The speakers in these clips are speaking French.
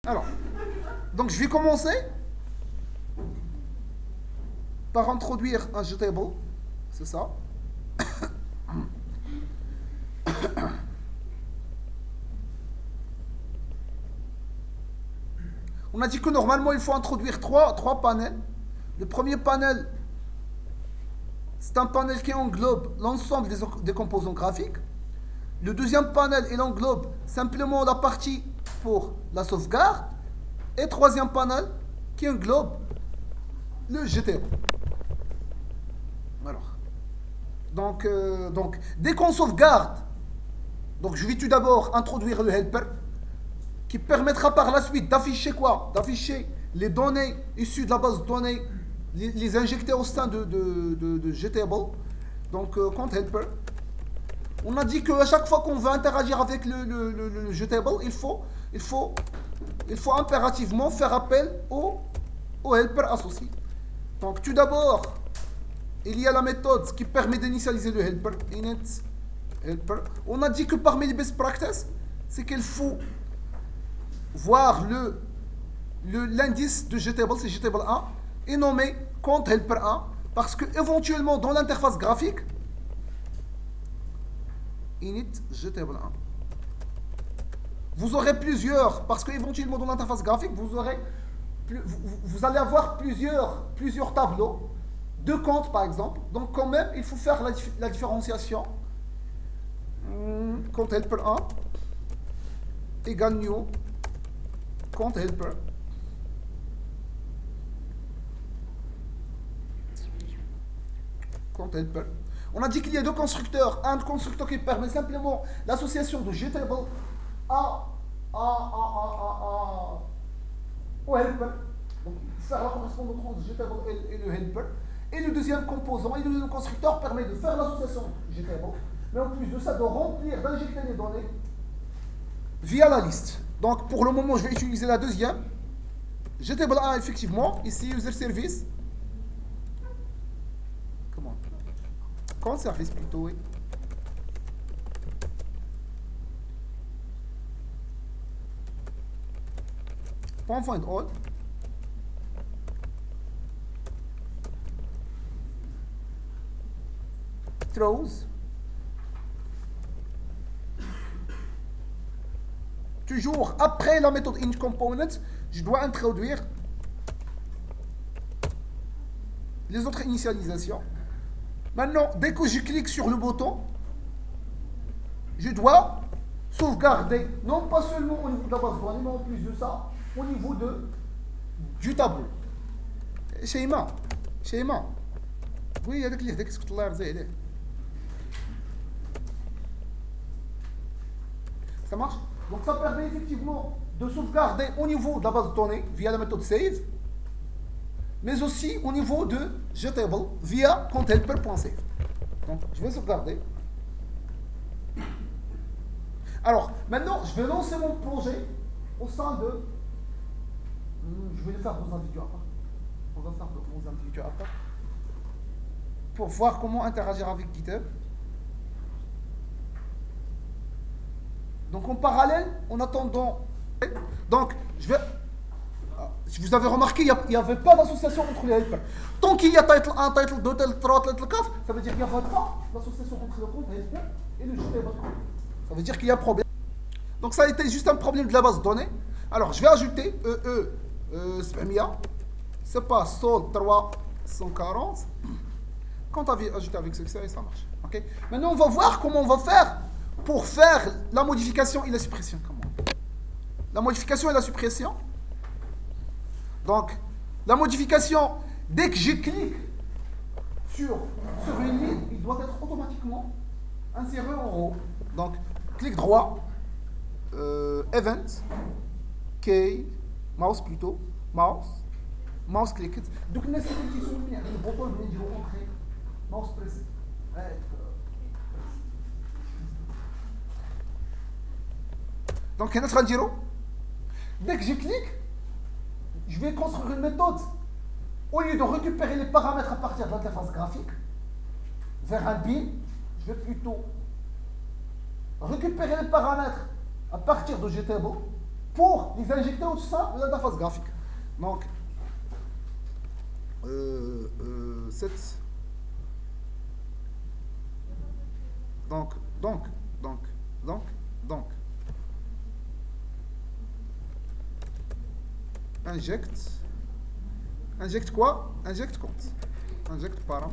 Alors, donc je vais commencer par introduire un GTable, c'est ça. On a dit que normalement il faut introduire trois panels. Le premier panel, c'est un panel qui englobe l'ensemble des composants graphiques. Le deuxième panel, il englobe simplement la partie pour la sauvegarde. Et troisième panel, qui englobe le GTO. Alors, donc dès qu'on sauvegarde, donc je vais tout d'abord introduire le helper, qui permettra par la suite d'afficher quoi? D'afficher les données issues de la base de données, les injecter au sein de GTable. Donc, compte helper. On a dit qu'à chaque fois qu'on veut interagir avec le GTable, il faut impérativement faire appel au helper associé. Donc, tout d'abord, il y a la méthode qui permet d'initialiser le helper, init helper. On a dit que parmi les best practices, c'est qu'il faut voir l'indice de GTable, c'est GTable 1, et nommer compte helper 1, parce que éventuellement dans l'interface graphique, init GTable 1. Vous aurez plusieurs, parce que éventuellement dans l'interface graphique, vous allez avoir plusieurs tableaux, deux comptes par exemple. Donc quand même, il faut faire la différenciation. Compte helper 1 égale new compte helper. Compte helper. On a dit qu'il y a deux constructeurs. Un constructeur qui permet simplement l'association de GTable au helper. Donc, faire la correspondance entre GTable et le helper. Et le deuxième composant, et le deuxième constructeur permet de faire l'association GTable, mais en plus de ça, de remplir, d'injecter les données via la liste. Donc, pour le moment, je vais utiliser la deuxième. GTable 1, effectivement. Ici, user service. Comment service plutôt, oui. Point find all. Throws. Toujours après la méthode inComponent, je dois introduire les autres initialisations. Maintenant, dès que je clique sur le bouton, je dois sauvegarder, non pas seulement au niveau de la base de données, mais en plus de ça, au niveau du tableau. Sheima, oui, هذاك اللي هذاك سكت الله يرضي عليه. Ça marche? Donc ça permet effectivement de sauvegarder au niveau de la base de données via la méthode save, mais aussi au niveau de GTable via comptehelper.save. Donc je vais sauvegarder. Alors maintenant je vais lancer mon projet au sein de. Je vais le faire dans un vidéo à part. On va faire dans un vidéo à part pour voir comment interagir avec GitHub. Donc en parallèle, en attendant. Donc je vais. Si vous avez remarqué, il n'y avait pas d'association entre les helpers. Tant qu'il y a title 1, title 2, title 3, title 4, ça veut dire qu'il n'y aura pas d'association entre le compte helper et le GTable. Ça veut dire qu'il y a un problème. Donc ça a été juste un problème de la base de données. Alors je vais ajouter c'est pas sol 340. Quand tu as ajouté avec succès, ça marche. Okay. Maintenant on va voir comment on va faire pour faire la modification et la suppression. Comment? La modification et la suppression. Donc, la modification, dès que je clique sur une ligne, il doit être automatiquement inséré en haut. Donc, clic droit, event, key, mouse plutôt, mouse click. Donc, il y a le bouton de rentrer, mouse pressé. Donc, il y a notre giro. Dès que je clique, je vais construire une méthode. Au lieu de récupérer les paramètres à partir de l'interface graphique, vers un bin, je vais plutôt récupérer les paramètres à partir de GTable, pour les injecter au sein de l'interface graphique. Donc, cette... Donc, injecte quoi? Injecte compte. Injecte parent.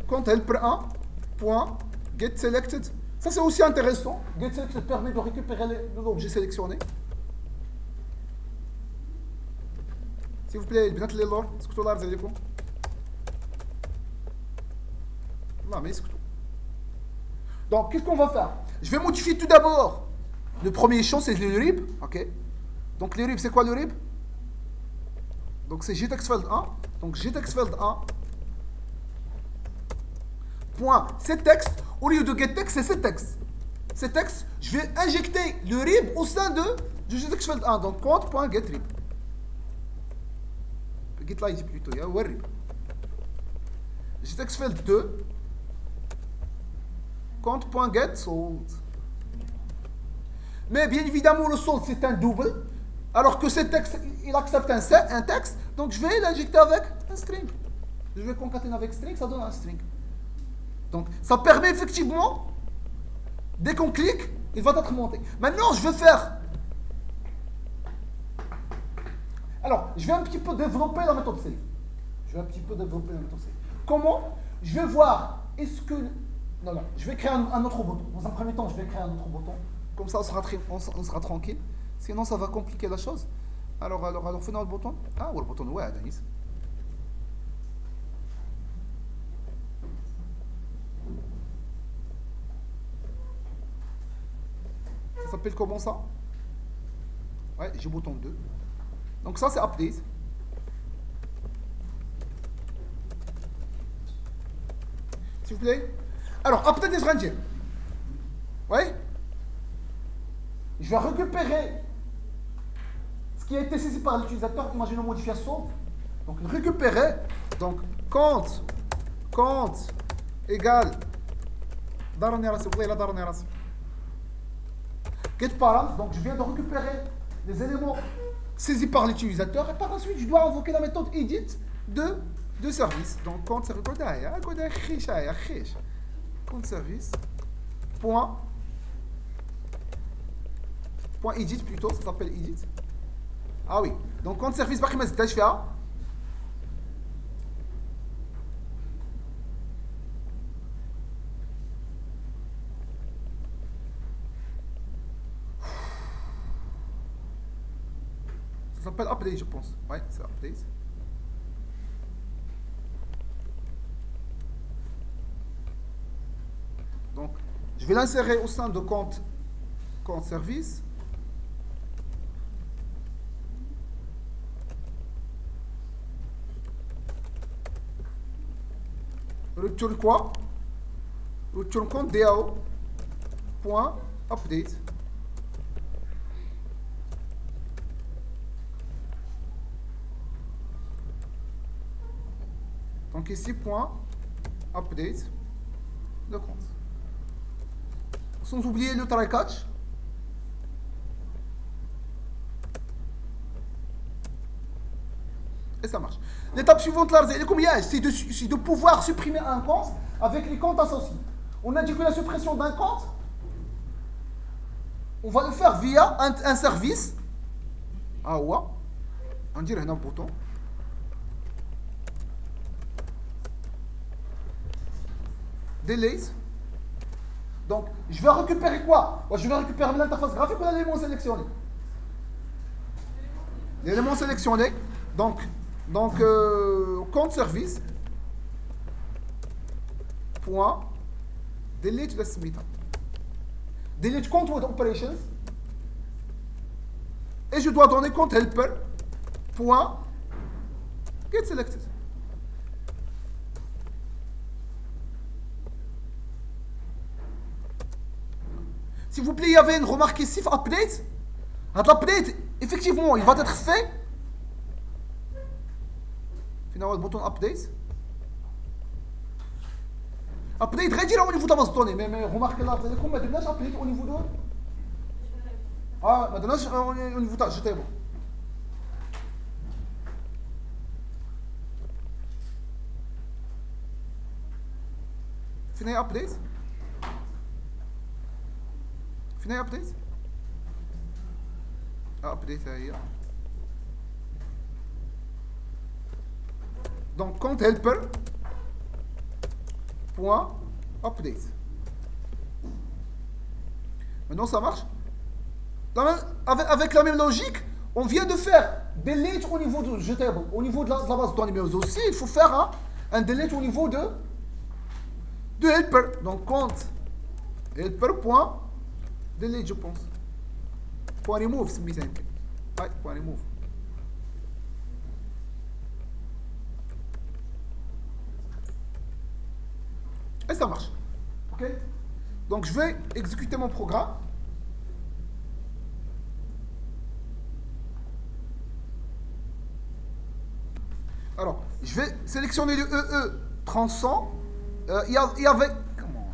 Compte helper 1 point get selected. Ça c'est aussi intéressant. Get selected permet de récupérer l'objet sélectionné. S'il vous plaît, البنات اللي لور اسكتوا الله يرضي عليكم. Non mais اسكتوا. Donc qu'est-ce qu'on va faire? Je vais modifier tout d'abord. Le premier champ c'est le rib, ok. Donc le rib c'est quoi le rib? Donc c'est getTextField 1. Donc getTextField 1 point setText, au lieu de getText c'est setText. setText, je vais injecter le rib au sein du getTextField 1. Donc compte.getRib. Get l'ID plutôt, il y a rib. getTextField 2 compte.getSold. Mais bien évidemment le sold c'est un double, alors que setText il accepte un texte, donc je vais l'injecter avec un string. Je vais concaténer avec string, ça donne un string. Donc ça permet effectivement, dès qu'on clique, il va être monté. Maintenant je vais faire... Alors, je vais un petit peu développer la méthode save. Comment? Je vais voir, est-ce que... Non, je vais créer un autre bouton. Dans un premier temps, je vais créer un autre bouton. Comme ça, on sera tranquille. Sinon, ça va compliquer la chose. Alors, faisons le bouton. Ah, ouais, le bouton, ouais, Denis. Ça s'appelle comment ça? Ouais, j'ai bouton 2. Donc ça, c'est update. S'il vous plaît. Alors, update is rangé. Oui. Je vais récupérer ce qui a été saisi par l'utilisateur. Imaginons modification. Donc, récupérer. Donc, compte égale. Get params. Donc, je viens de récupérer les éléments saisis par l'utilisateur et par la suite je dois invoquer la méthode edit de service. Donc compte service compte service point edit plutôt, ça s'appelle edit. Ah oui, donc compte service باقي ما زدتهاش فيها. Ça s'appelle update, je pense. Ouais, c'est update. Donc, je vais l'insérer au sein de compte service. Return quoi? Return compte DAO point update. Donc ici, point update le compte. Sans oublier le try catch. Et ça marche. L'étape suivante, là, c'est de pouvoir supprimer un compte avec les comptes associés. On a dit que la suppression d'un compte, on va le faire via un service. Ah ouais. On dirait un bouton. Delete. Donc, je vais récupérer quoi? Je vais récupérer l'interface graphique ou l'élément sélectionné? L'élément sélectionné. Donc compte service point delete the smith. Delete compte with operations. Et je dois donner compte helper point get selected. S'il vous plaît, il y avait une remarque ici, update. L'update effectivement, il va être fait. Finalement, le bouton update. Update, retirez au niveau de la base de données. Mais remarquez là, comme on a déjà update au niveau de. Ah, maintenant, au niveau de. J'étais bon. Fini update. Fini update. Update هي. Donc compte helper point update. Maintenant ça marche. Avec la même logique, on vient de faire delete au niveau de jetable, au niveau de la base de données, mais aussi il faut faire un delete au niveau de helper. Donc compte helper point delete, je pense. Point remove, c'est mis ouais, point remove. Et ça marche. Ok. Donc je vais exécuter mon programme. Alors, je vais sélectionner le EE 300. Il y avait. Comment?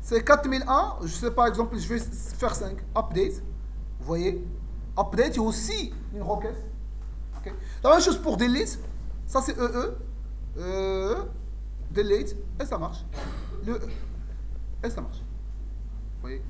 C'est 4001. Je sais par exemple, je vais faire 5. Update. Vous voyez? Update, il y a aussi une requête. Okay. La même chose pour delete. Ça c'est EE. Delete. Et ça marche. Le E. Et ça marche. Vous voyez?